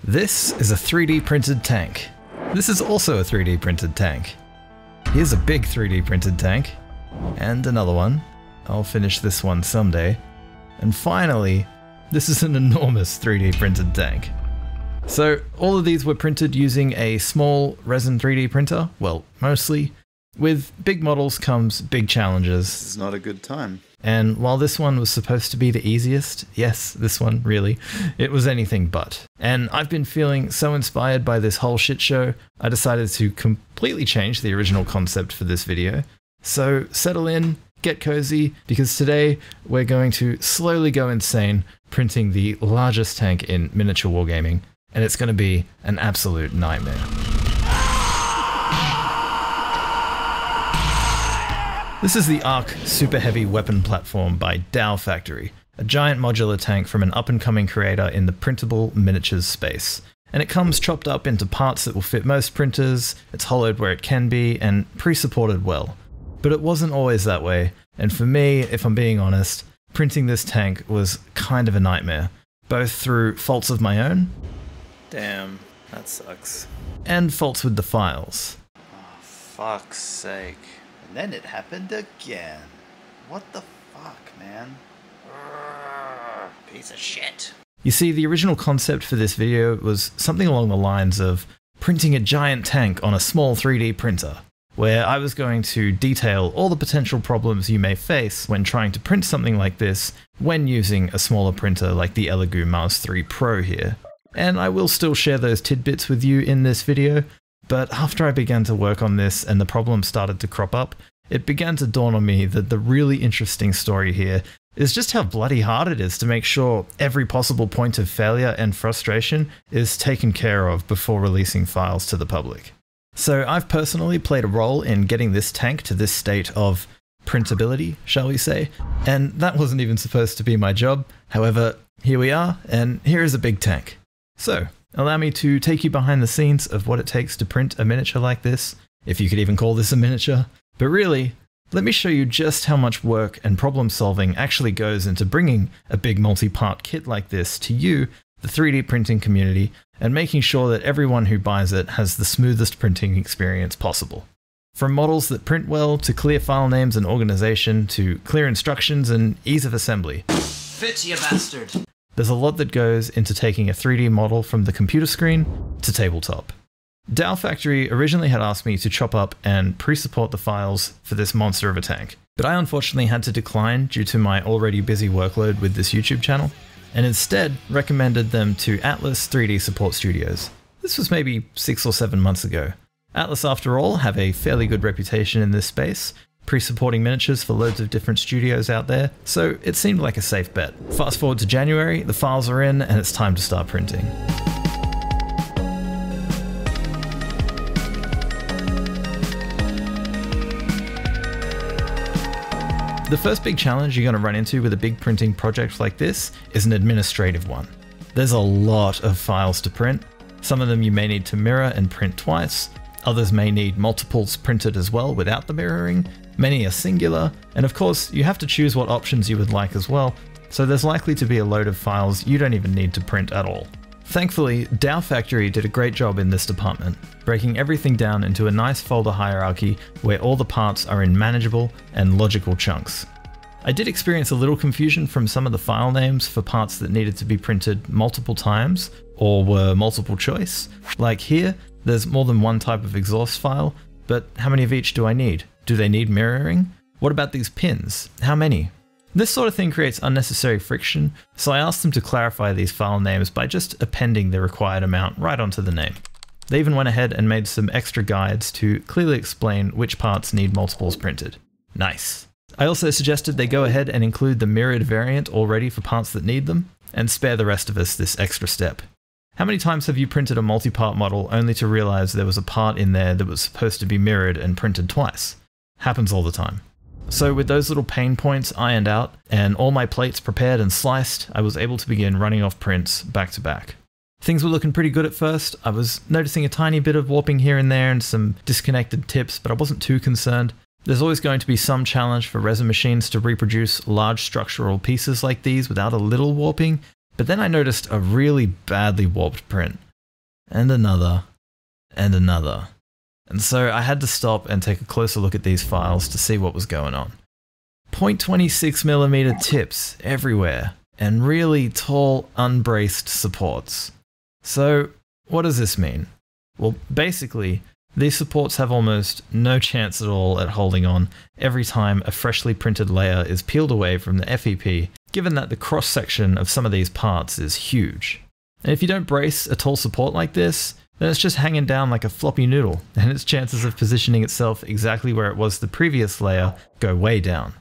This is a 3D printed tank. This is also a 3D printed tank. Here's a big 3D printed tank. And another one. I'll finish this one someday. And finally, this is an enormous 3D printed tank. So all of these were printed using a small resin 3D printer, well, mostly. With big models comes big challenges. This is not a good time. And while this one was supposed to be the easiest, yes, this one, really, it was anything but. And I've been feeling so inspired by this whole shit show, I decided to completely change the original concept for this video. So settle in, get cozy, because today we're going to slowly go insane printing the largest tank in miniature wargaming, and it's going to be an absolute nightmare. This is the Ark Super Heavy Weapon Platform by Factory, a giant modular tank from an up-and-coming creator in the printable miniatures space. And it comes chopped up into parts that will fit most printers, it's hollowed where it can be, and pre-supported well. But it wasn't always that way, and for me, if I'm being honest, printing this tank was kind of a nightmare, both through faults of my own, Damn, that sucks. and faults with the files. Oh, fuck's sake. And then it happened again. What the fuck, man? Urgh, piece of shit. You see, the original concept for this video was something along the lines of printing a giant tank on a small 3D printer, where I was going to detail all the potential problems you may face when trying to print something like this when using a smaller printer like the Elegoo Mars 3 Pro here. And I will still share those tidbits with you in this video, but after I began to work on this and the problems started to crop up, it began to dawn on me that the really interesting story here is just how bloody hard it is to make sure every possible point of failure and frustration is taken care of before releasing files to the public. So I've personally played a role in getting this tank to this state of printability, shall we say, and that wasn't even supposed to be my job. However, here we are, and here is a big tank. So, allow me to take you behind the scenes of what it takes to print a miniature like this, if you could even call this a miniature. But really, let me show you just how much work and problem solving actually goes into bringing a big multi-part kit like this to you, the 3D printing community, and making sure that everyone who buys it has the smoothest printing experience possible. From models that print well, to clear file names and organization, to clear instructions and ease of assembly. Fit, you bastard! There's a lot that goes into taking a 3D model from the computer screen to tabletop. Factory originally had asked me to chop up and pre-support the files for this monster of a tank, but I unfortunately had to decline due to my already busy workload with this YouTube channel, and instead recommended them to Atlas 3D Support Studios. This was maybe 6 or 7 months ago. Atlas, after all, have a fairly good reputation in this space, pre-supporting miniatures for loads of different studios out there, so it seemed like a safe bet. Fast forward to January, the files are in, and it's time to start printing. The first big challenge you're going to run into with a big printing project like this is an administrative one. There's a lot of files to print. Some of them you may need to mirror and print twice. Others may need multiples printed as well without the mirroring. Many are singular, and of course you have to choose what options you would like as well, so there's likely to be a load of files you don't even need to print at all. Thankfully, Factory did a great job in this department, breaking everything down into a nice folder hierarchy where all the parts are in manageable and logical chunks. I did experience a little confusion from some of the file names for parts that needed to be printed multiple times or were multiple choice. Like here, there's more than one type of exhaust file, but how many of each do I need? Do they need mirroring? What about these pins? How many? This sort of thing creates unnecessary friction, so I asked them to clarify these file names by just appending the required amount right onto the name. They even went ahead and made some extra guides to clearly explain which parts need multiples printed. Nice. I also suggested they go ahead and include the mirrored variant already for parts that need them, and spare the rest of us this extra step. How many times have you printed a multi-part model only to realize there was a part in there that was supposed to be mirrored and printed twice? Happens all the time. So with those little pain points ironed out, and all my plates prepared and sliced, I was able to begin running off prints back to back. Things were looking pretty good at first. I was noticing a tiny bit of warping here and there and some disconnected tips, but I wasn't too concerned. There's always going to be some challenge for resin machines to reproduce large structural pieces like these without a little warping, but then I noticed a really badly warped print. and another, and another. And so I had to stop and take a closer look at these files to see what was going on. 0.26mm tips everywhere, and really tall, unbraced supports. So what does this mean? Well, basically, these supports have almost no chance at all at holding on every time a freshly printed layer is peeled away from the FEP, given that the cross-section of some of these parts is huge. And if you don't brace a tall support like this, then it's just hanging down like a floppy noodle, and its chances of positioning itself exactly where it was the previous layer go way down.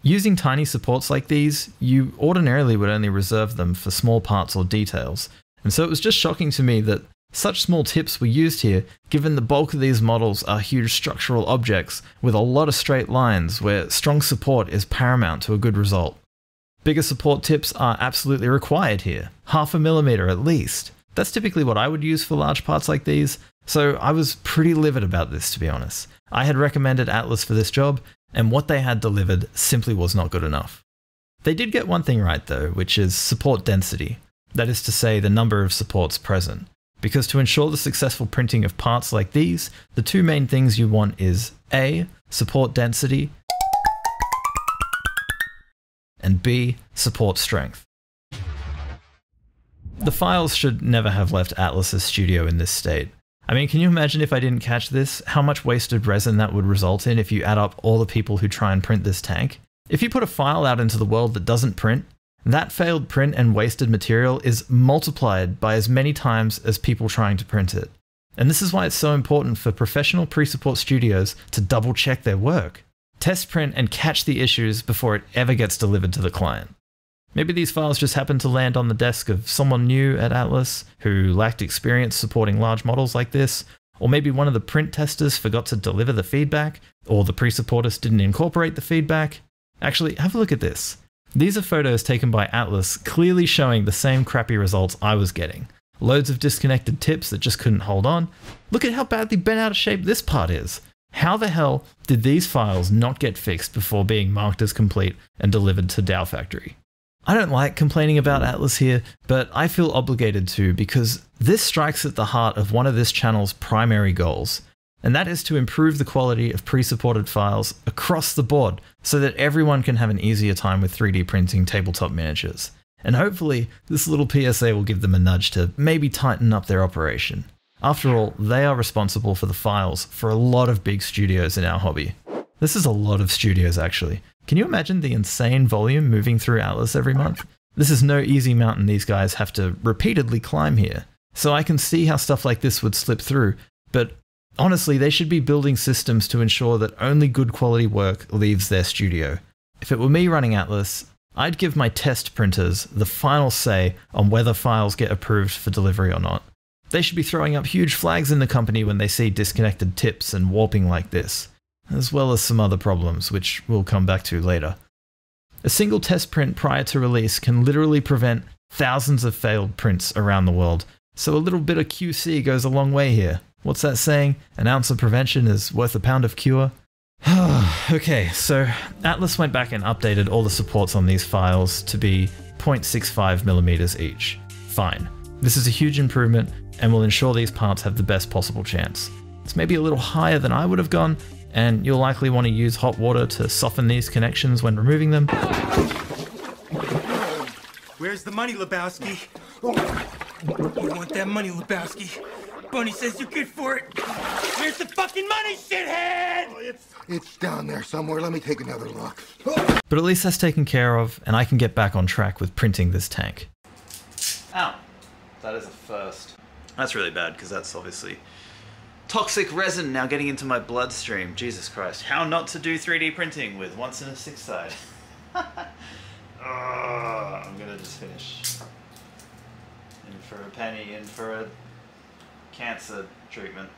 Using tiny supports like these, you ordinarily would only reserve them for small parts or details, and so it was just shocking to me that such small tips were used here, given the bulk of these models are huge structural objects with a lot of straight lines where strong support is paramount to a good result. Bigger support tips are absolutely required here, 0.5mm at least. That's typically what I would use for large parts like these, so I was pretty livid about this, to be honest. I had recommended Atlas for this job, and what they had delivered simply was not good enough. They did get one thing right though, which is support density. That is to say, the number of supports present. Because to ensure the successful printing of parts like these, the two main things you want is A, support density, and B, support strength. The files should never have left Atlas's studio in this state. I mean, can you imagine if I didn't catch this, how much wasted resin that would result in if you add up all the people who try and print this tank? If you put a file out into the world that doesn't print, that failed print and wasted material is multiplied by as many times as people trying to print it. And this is why it's so important for professional pre-support studios to double check their work. Test print and catch the issues before it ever gets delivered to the client. Maybe these files just happened to land on the desk of someone new at Atlas who lacked experience supporting large models like this, or maybe one of the print testers forgot to deliver the feedback, or the pre-supporters didn't incorporate the feedback. Actually, have a look at this. These are photos taken by Atlas clearly showing the same crappy results I was getting. Loads of disconnected tips that just couldn't hold on. Look at how badly bent out of shape this part is. How the hell did these files not get fixed before being marked as complete and delivered to Dow Factory? I don't like complaining about Atlas here, but I feel obligated to because this strikes at the heart of one of this channel's primary goals. And that is to improve the quality of pre-supported files across the board so that everyone can have an easier time with 3D printing tabletop miniatures. And hopefully, this little PSA will give them a nudge to maybe tighten up their operation. After all, they are responsible for the files for a lot of big studios in our hobby. This is a lot of studios actually. Can you imagine the insane volume moving through Atlas every month? This is no easy mountain these guys have to repeatedly climb here. So I can see how stuff like this would slip through, but honestly, they should be building systems to ensure that only good quality work leaves their studio. If it were me running Atlas, I'd give my test printers the final say on whether files get approved for delivery or not. They should be throwing up huge flags in the company when they see disconnected tips and warping like this, as well as some other problems, which we'll come back to later. A single test print prior to release can literally prevent thousands of failed prints around the world, so a little bit of QC goes a long way here. What's that saying? An ounce of prevention is worth a pound of cure? Okay, so Atlas went back and updated all the supports on these files to be 0.65mm each. Fine. This is a huge improvement and will ensure these parts have the best possible chance. It's maybe a little higher than I would have gone, and you'll likely want to use hot water to soften these connections when removing them. Where's the money, Lebowski? You want that money, Lebowski? Bunny says you're good for it. Where's the fucking money, shithead? It's down there somewhere. Let me take another look. But at least that's taken care of, and I can get back on track with printing this tank. Ow. That is a first. That's really bad, because that's obviously toxic resin now getting into my bloodstream. Jesus Christ. How not to do 3D printing with once in a six side. I'm gonna just finish. In for a penny, in for a cancer treatment.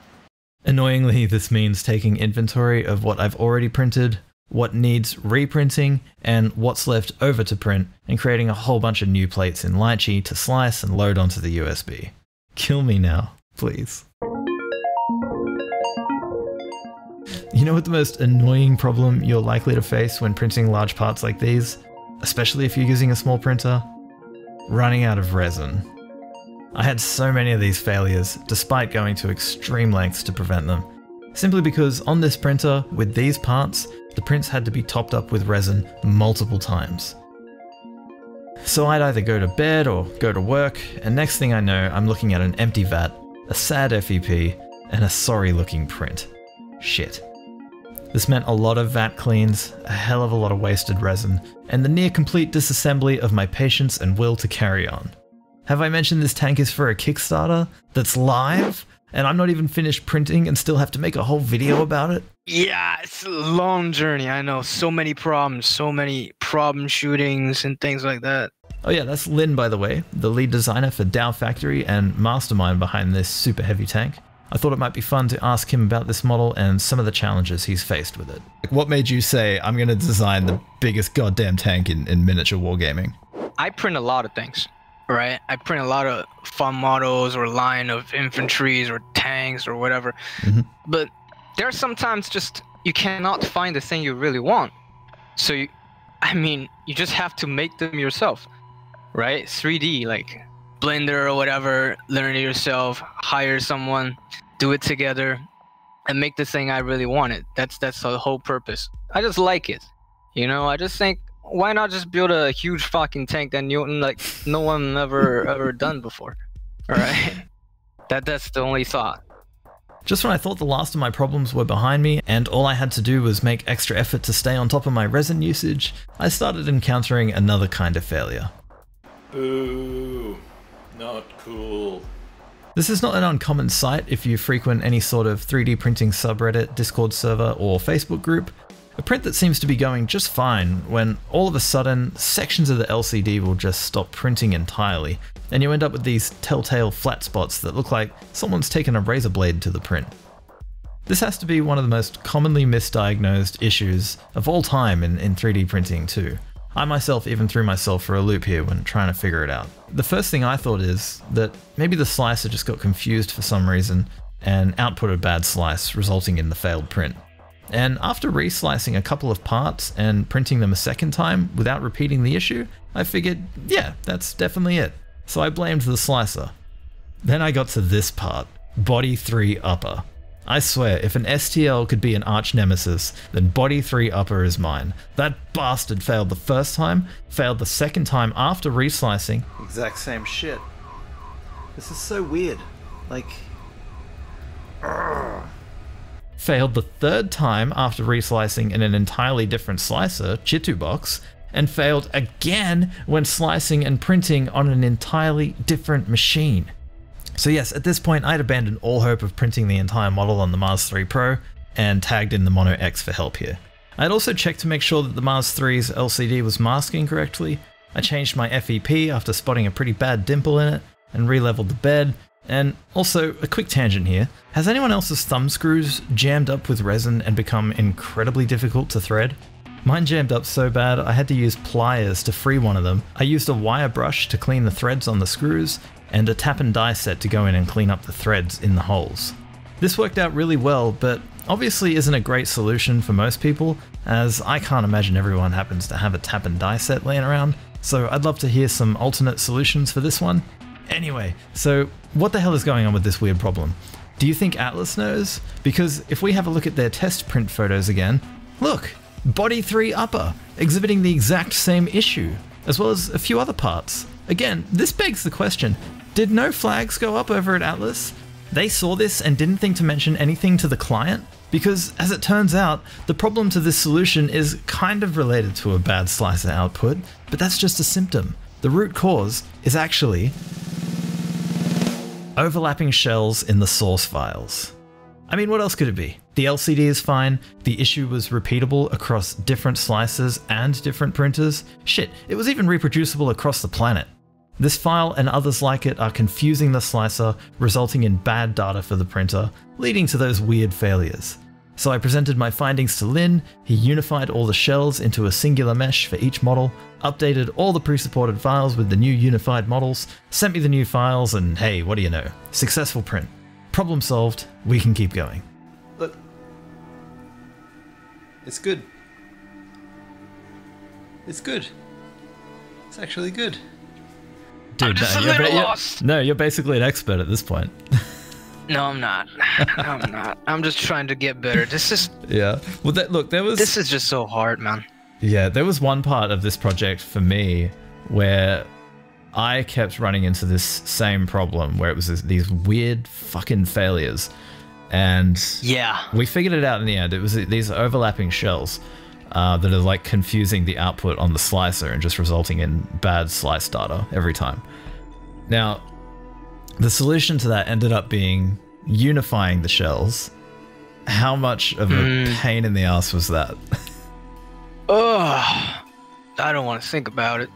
Annoyingly, this means taking inventory of what I've already printed, what needs reprinting, and what's left over to print, and creating a whole bunch of new plates in Lychee to slice and load onto the USB. Kill me now, please. You know what the most annoying problem you're likely to face when printing large parts like these, especially if you're using a small printer? Running out of resin. I had so many of these failures, despite going to extreme lengths to prevent them. Simply because on this printer, with these parts, the prints had to be topped up with resin multiple times. So I'd either go to bed or go to work, and next thing I know, I'm looking at an empty vat, a sad FEP, and a sorry looking print. Shit. This meant a lot of vat cleans, a hell of a lot of wasted resin, and the near complete disassembly of my patience and will to carry on. Have I mentioned this tank is for a Kickstarter that's live? And I'm not even finished printing and still have to make a whole video about it? Yeah, it's a long journey, I know. So many problem shootings and things like that. Oh yeah, that's Lynn, by the way, the lead designer for Dow Factory and mastermind behind this super heavy tank. I thought it might be fun to ask him about this model and some of the challenges he's faced with it. What made you say, I'm going to design the biggest goddamn tank in miniature wargaming? I print a lot of things. Right, I print a lot of fun models or line of infantries or tanks or whatever. But there are sometimes just you cannot find the thing you really want. So you just have to make them yourself, right? 3D, like Blender or whatever. Learn it yourself, hire someone, do it together, and make the thing I really wanted. That's the whole purpose. I just like it, you know. I just think, why not just build a huge fucking tank that no one ever done before? All right, that's the only thought. Just when I thought the last of my problems were behind me and all I had to do was make extra effort to stay on top of my resin usage, I started encountering another kind of failure. Boo. Not cool. This is not an uncommon sight if you frequent any sort of 3D printing subreddit, Discord server, or Facebook group. A print that seems to be going just fine when all of a sudden sections of the LCD will just stop printing entirely, and you end up with these telltale flat spots that look like someone's taken a razor blade to the print. This has to be one of the most commonly misdiagnosed issues of all time in 3D printing too. I myself even threw myself for a loop here when trying to figure it out. The first thing I thought is that maybe the slicer just got confused for some reason and output a bad slice, resulting in the failed print. And after reslicing a couple of parts and printing them a second time without repeating the issue, I figured, yeah, that's definitely it. So I blamed the slicer. Then I got to this part, Body 3 Upper. I swear, if an STL could be an arch nemesis, then Body 3 Upper is mine. That bastard failed the first time, failed the second time after reslicing. Exact same shit. This is so weird. Like... Failed the third time after reslicing in an entirely different slicer, Chitu box, and failed again when slicing and printing on an entirely different machine. So yes, at this point I'd abandoned all hope of printing the entire model on the Mars 3 Pro and tagged in the Mono X for help here. I'd also checked to make sure that the Mars 3's LCD was masking correctly. I changed my FEP after spotting a pretty bad dimple in it and re-leveled the bed. And also, a quick tangent here, has anyone else's thumb screws jammed up with resin and become incredibly difficult to thread? Mine jammed up so bad I had to use pliers to free one of them. I used a wire brush to clean the threads on the screws, and a tap and die set to go in and clean up the threads in the holes. This worked out really well, but obviously isn't a great solution for most people, as I can't imagine everyone happens to have a tap and die set laying around, so I'd love to hear some alternate solutions for this one. Anyway, so what the hell is going on with this weird problem? Do you think Atlas knows? Because if we have a look at their test print photos again, look, Body 3 Upper, exhibiting the exact same issue, as well as a few other parts. Again, this begs the question, did no flags go up over at Atlas? They saw this and didn't think to mention anything to the client? Because, as it turns out, the problem to this solution is kind of related to a bad slicer output, but that's just a symptom. The root cause is actually overlapping shells in the source files. I mean, what else could it be? The LCD is fine, the issue was repeatable across different slicers and different printers. Shit, it was even reproducible across the planet. This file and others like it are confusing the slicer, resulting in bad data for the printer, leading to those weird failures. So I presented my findings to Lynn, he unified all the shells into a singular mesh for each model, updated all the pre-supported files with the new unified models, sent me the new files, and hey, what do you know? Successful print. Problem solved, we can keep going. Look. It's good. It's good. It's actually good. Dude, I'm just no, a little lost. No, you're basically an expert at this point. No, I'm not. No, I'm not. I'm just trying to get better. This is. Yeah. Well, This is just so hard, man. Yeah, there was one part of this project for me where I kept running into this same problem where it was these weird fucking failures. And yeah, we figured it out in the end. It was these overlapping shells that are like confusing the output on the slicer and just resulting in bad slice data every time. Now, the solution to that ended up being unifying the shells. How much of a pain in the ass was that? Ugh. I don't want to think about it.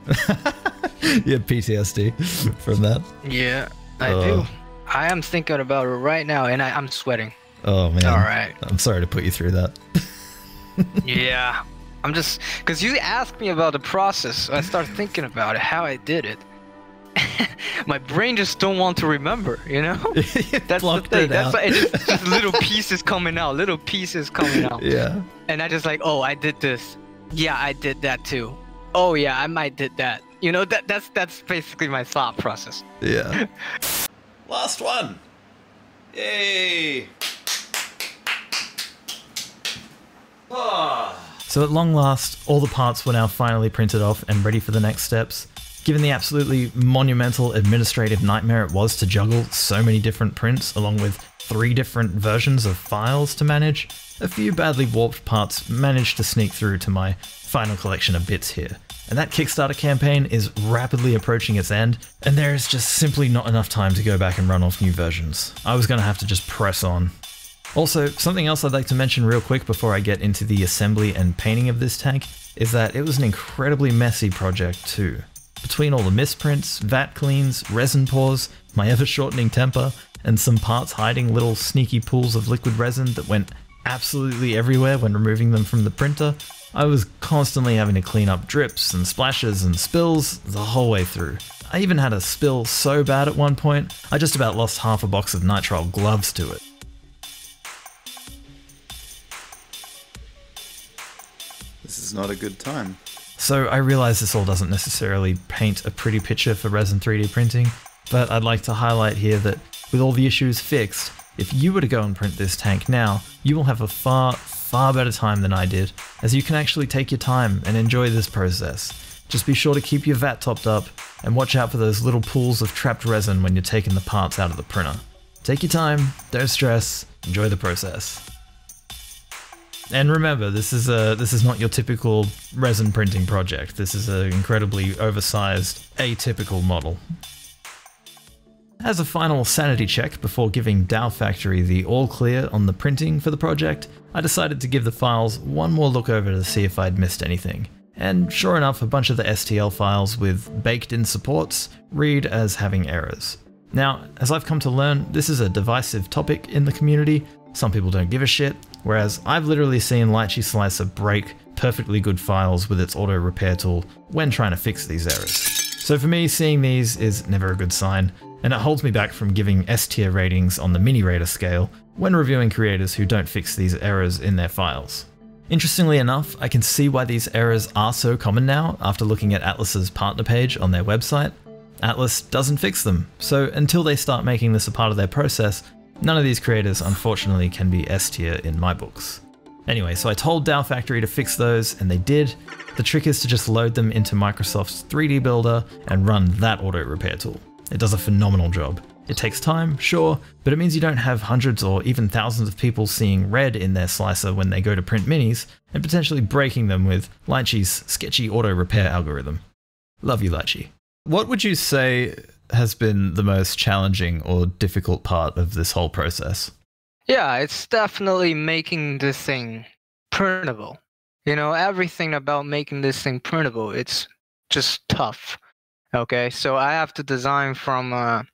You have PTSD from that? Yeah, I do. I am thinking about it right now, and I'm sweating. Oh, man. All right. I'm sorry to put you through that. Yeah. I'm just... Because you asked me about the process, so I started thinking about it, how I did it. My brain just don't want to remember, you know? That's the thing. That's why just little pieces coming out, Yeah. And I just like, oh, I did this. Yeah, I did that too. Oh yeah, I might did that. You know, that's basically my thought process. Yeah. Last one. Yay. So at long last, all the parts were now finally printed off and ready for the next steps. Given the absolutely monumental administrative nightmare it was to juggle so many different prints along with 3 different versions of files to manage, a few badly warped parts managed to sneak through to my final collection of bits here. And that Kickstarter campaign is rapidly approaching its end, and there is just simply not enough time to go back and run off new versions. I was going to have to just press on. Also, something else I'd like to mention real quick before I get into the assembly and painting of this tank is that it was an incredibly messy project too. Between all the misprints, vat cleans, resin pours, my ever-shortening temper, and some parts hiding little sneaky pools of liquid resin that went absolutely everywhere when removing them from the printer, I was constantly having to clean up drips and splashes and spills the whole way through. I even had a spill so bad at one point, I just about lost half a box of nitrile gloves to it. This is not a good time. So I realize this all doesn't necessarily paint a pretty picture for resin 3D printing, but I'd like to highlight here that with all the issues fixed, if you were to go and print this tank now, you will have a far better time than I did, as you can actually take your time and enjoy this process. Just be sure to keep your vat topped up, and watch out for those little pools of trapped resin when you're taking the parts out of the printer. Take your time, don't stress, enjoy the process. And remember, this is not your typical resin printing project. This is an incredibly oversized, atypical model. As a final sanity check before giving Factory the all clear on the printing for the project, I decided to give the files one more look over to see if I'd missed anything. And sure enough, a bunch of the STL files with baked-in supports read as having errors. Now, as I've come to learn, this is a divisive topic in the community. Some people don't give a shit, whereas I've literally seen Lychee Slicer break perfectly good files with its auto repair tool when trying to fix these errors. So for me, seeing these is never a good sign, and it holds me back from giving S-tier ratings on the mini rater scale when reviewing creators who don't fix these errors in their files. Interestingly enough, I can see why these errors are so common now after looking at Atlas's partner page on their website. Atlas doesn't fix them, so until they start making this a part of their process, none of these creators unfortunately can be S-tier in my books. Anyway, so I told Factory to fix those, and they did. The trick is to just load them into Microsoft's 3D Builder and run that auto repair tool. It does a phenomenal job. It takes time, sure, but it means you don't have hundreds or even thousands of people seeing red in their slicer when they go to print minis, and potentially breaking them with Lychee's sketchy auto repair algorithm. Love you, Lychee. What would you say has been the most challenging or difficult part of this whole process? Yeah, it's definitely making this thing printable. You know, everything about making this thing printable, it's just tough. Okay, so I have to design from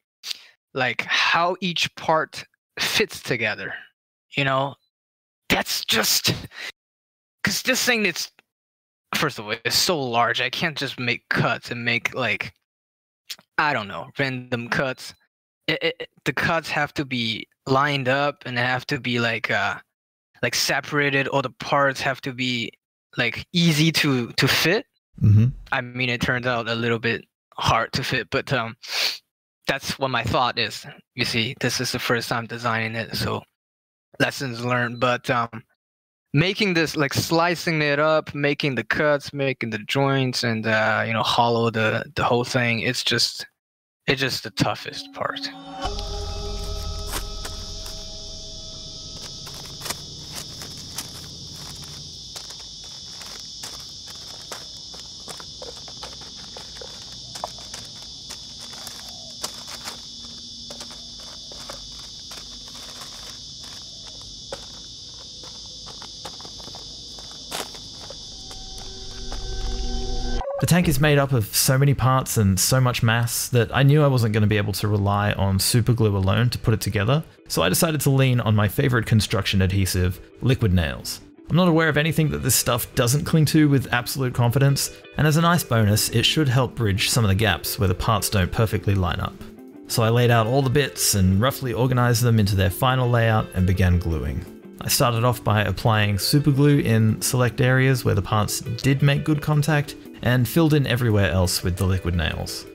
like how each part fits together. You know, that's just because this thing, it's first of all, it's so large. I can't just make cuts and make like, I don't know, random cuts. The cuts have to be lined up and they have to be like separated. All the parts have to be like easy to fit. Mm-hmm. I mean, it turns out a little bit hard to fit, but that's what my thought is. You see, this is the first time designing it, so lessons learned. But making this, like slicing it up, making the cuts, making the joints, and you know, hollow the whole thing, it's just the toughest part. The tank is made up of so many parts and so much mass that I knew I wasn't going to be able to rely on super glue alone to put it together, so I decided to lean on my favorite construction adhesive, liquid nails. I'm not aware of anything that this stuff doesn't cling to with absolute confidence, and as a nice bonus, it should help bridge some of the gaps where the parts don't perfectly line up. So I laid out all the bits and roughly organized them into their final layout and began gluing. I started off by applying super glue in select areas where the parts did make good contact, and filled in everywhere else with the liquid nails.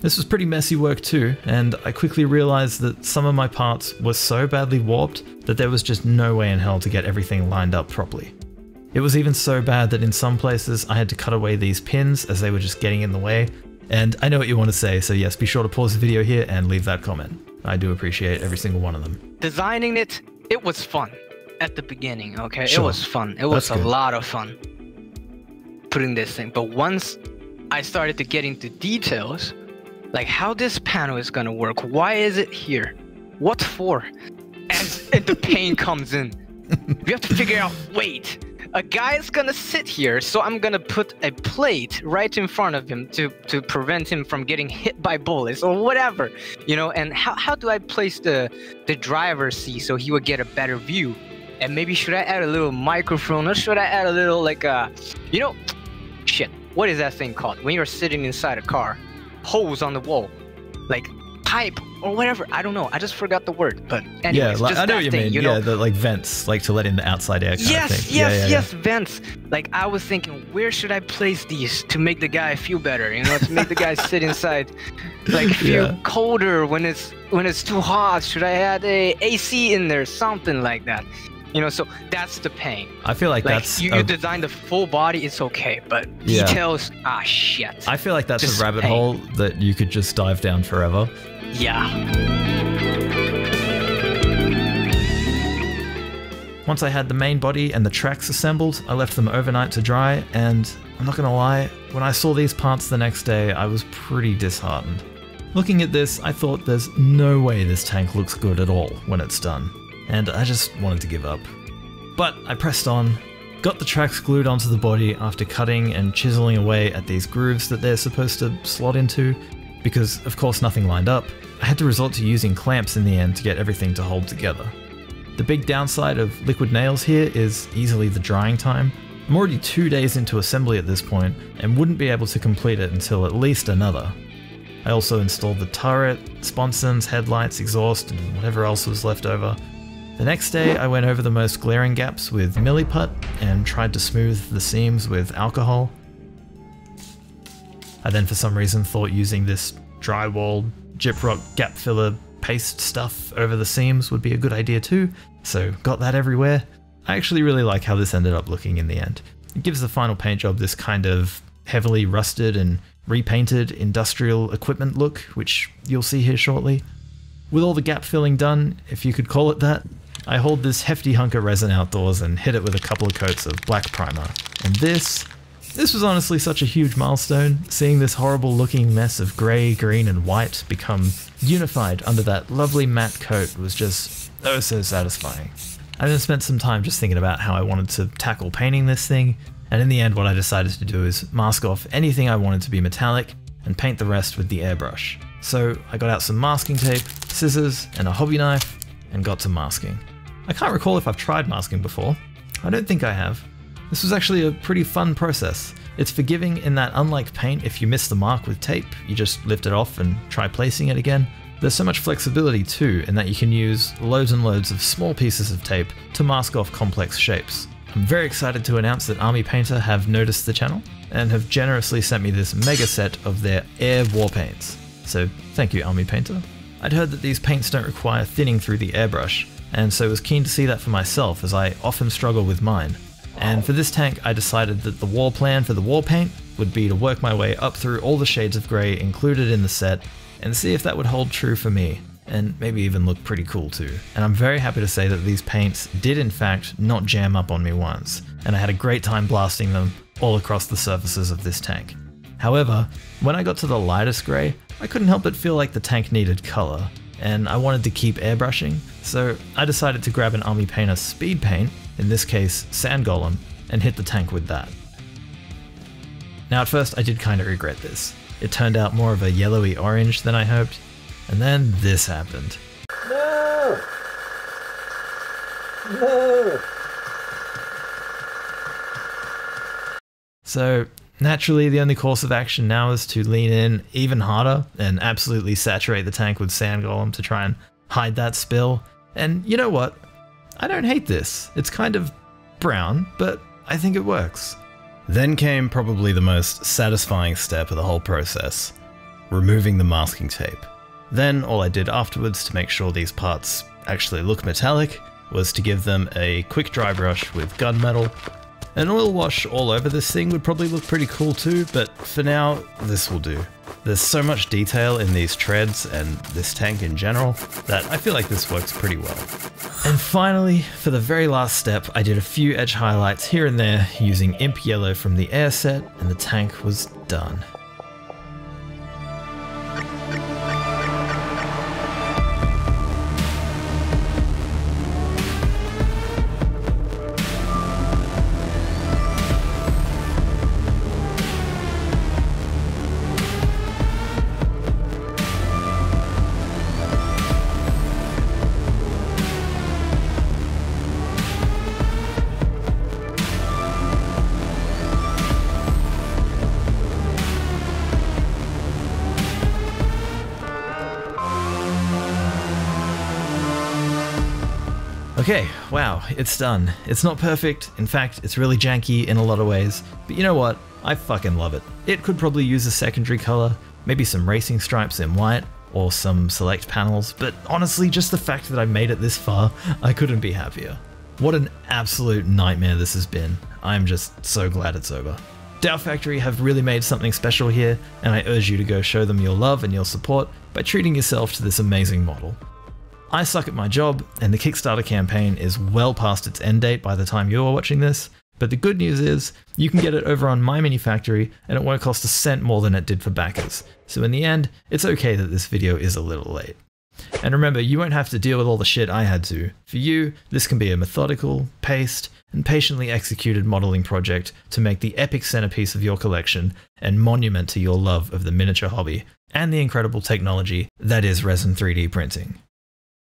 This was pretty messy work too, and I quickly realized that some of my parts were so badly warped that there was just no way in hell to get everything lined up properly. It was even so bad that in some places I had to cut away these pins as they were just getting in the way, and I know what you want to say, so yes, be sure to pause the video here and leave that comment. I do appreciate every single one of them. Designing it was fun at the beginning, okay? Sure. It was fun. It was a lot of fun putting this thing. But once I started to get into details, like how this panel is gonna work, why is it here, what for, and the pain comes in. You have to figure out, wait, a guy is gonna sit here, so I'm gonna put a plate right in front of him to prevent him from getting hit by bullets or whatever, you know, and how do I place the driver's seat so he would get a better view? And maybe should I add a little microphone, or should I add a little, like you know, shit, what is that thing called when you're sitting inside a car? Hose on the wall, like pipe or whatever. I don't know. I just forgot the word. But anyways, yeah, like, just I know what you mean. You know? Yeah, the like vents, like to let in the outside air. Yes, vents. Like I was thinking, where should I place these to make the guy feel better? You know, to make the guy sit inside, like feel colder when it's too hot. Should I add a AC in there? Something like that. You know, so that's the pain. I feel like that's you design the full body, it's okay, but details, shit. I feel like that's just a rabbit pain. hole that you could just dive down forever. Yeah. Once I had the main body and the tracks assembled, I left them overnight to dry, and I'm not gonna lie, when I saw these parts the next day, I was pretty disheartened. Looking at this, I thought there's no way this tank looks good at all when it's done, and I just wanted to give up. But I pressed on, got the tracks glued onto the body after cutting and chiseling away at these grooves that they're supposed to slot into, because of course nothing lined up. I had to resort to using clamps in the end to get everything to hold together. The big downside of liquid nails here is easily the drying time. I'm already 2 days into assembly at this point and wouldn't be able to complete it until at least another. I also installed the turret, sponsons, headlights, exhaust, and whatever else was left over. The next day I went over the most glaring gaps with Milliput and tried to smooth the seams with alcohol. I then for some reason thought using this drywall gyprock gap filler paste stuff over the seams would be a good idea too, so got that everywhere. I actually really like how this ended up looking in the end. It gives the final paint job this kind of heavily rusted and repainted industrial equipment look, which you'll see here shortly. With all the gap filling done, if you could call it that, I hauled this hefty hunk of resin outdoors and hit it with a couple of coats of black primer. And this was honestly such a huge milestone. Seeing this horrible looking mess of grey, green and white become unified under that lovely matte coat was just oh so satisfying. I then spent some time just thinking about how I wanted to tackle painting this thing, and in the end what I decided to do is mask off anything I wanted to be metallic and paint the rest with the airbrush. So I got out some masking tape, scissors and a hobby knife and got to masking. I can't recall if I've tried masking before. I don't think I have. This was actually a pretty fun process. It's forgiving in that unlike paint, if you miss the mark with tape, you just lift it off and try placing it again. There's so much flexibility too in that you can use loads and loads of small pieces of tape to mask off complex shapes. I'm very excited to announce that Army Painter have noticed the channel and have generously sent me this mega set of their air war paints. So thank you, Army Painter. I'd heard that these paints don't require thinning through the airbrush, and so was keen to see that for myself, as I often struggle with mine. And for this tank, I decided that the war plan for the war paint would be to work my way up through all the shades of grey included in the set and see if that would hold true for me, and maybe even look pretty cool too. And I'm very happy to say that these paints did in fact not jam up on me once, and I had a great time blasting them all across the surfaces of this tank. However, when I got to the lightest grey, I couldn't help but feel like the tank needed colour, and I wanted to keep airbrushing, so I decided to grab an Army Painter speed paint, in this case Sand Golem, and hit the tank with that. Now at first I did kind of regret this. It turned out more of a yellowy orange than I hoped, and then this happened. No! No! So naturally the only course of action now is to lean in even harder and absolutely saturate the tank with Sand Golem to try and hide that spill. And you know what? I don't hate this. It's kind of brown, but I think it works. Then came probably the most satisfying step of the whole process, removing the masking tape. Then all I did afterwards to make sure these parts actually look metallic was to give them a quick dry brush with gunmetal. An oil wash all over this thing would probably look pretty cool too, but for now, this will do. There's so much detail in these treads and this tank in general that I feel like this works pretty well. And finally, for the very last step, I did a few edge highlights here and there using Imp Yellow from the air set, and the tank was done. Okay, wow, it's done. It's not perfect, in fact, it's really janky in a lot of ways, but you know what? I fucking love it. It could probably use a secondary color, maybe some racing stripes in white, or some select panels, but honestly, just the fact that I made it this far, I couldn't be happier. What an absolute nightmare this has been. I'm just so glad it's over. Doubt Factory have really made something special here, and I urge you to go show them your love and your support by treating yourself to this amazing model. I suck at my job, and the Kickstarter campaign is well past its end date by the time you are watching this, but the good news is, you can get it over on Myminifactory, and it won't cost a cent more than it did for backers, so in the end, it's okay that this video is a little late. And remember, you won't have to deal with all the shit I had to. For you, this can be a methodical, paced, and patiently executed modeling project to make the epic centerpiece of your collection and monument to your love of the miniature hobby and the incredible technology that is resin 3D printing.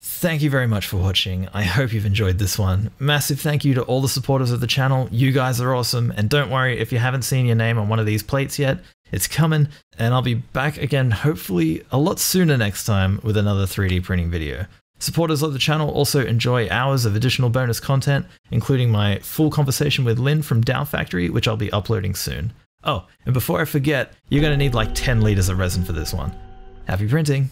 Thank you very much for watching. I hope you've enjoyed this one. Massive thank you to all the supporters of the channel. You guys are awesome, and don't worry if you haven't seen your name on one of these plates yet. It's coming, and I'll be back again hopefully a lot sooner next time with another 3D printing video. Supporters of the channel also enjoy hours of additional bonus content, including my full conversation with Lynn from Doubt Factory, which I'll be uploading soon. Oh, and before I forget, you're going to need like 10 liters of resin for this one. Happy printing!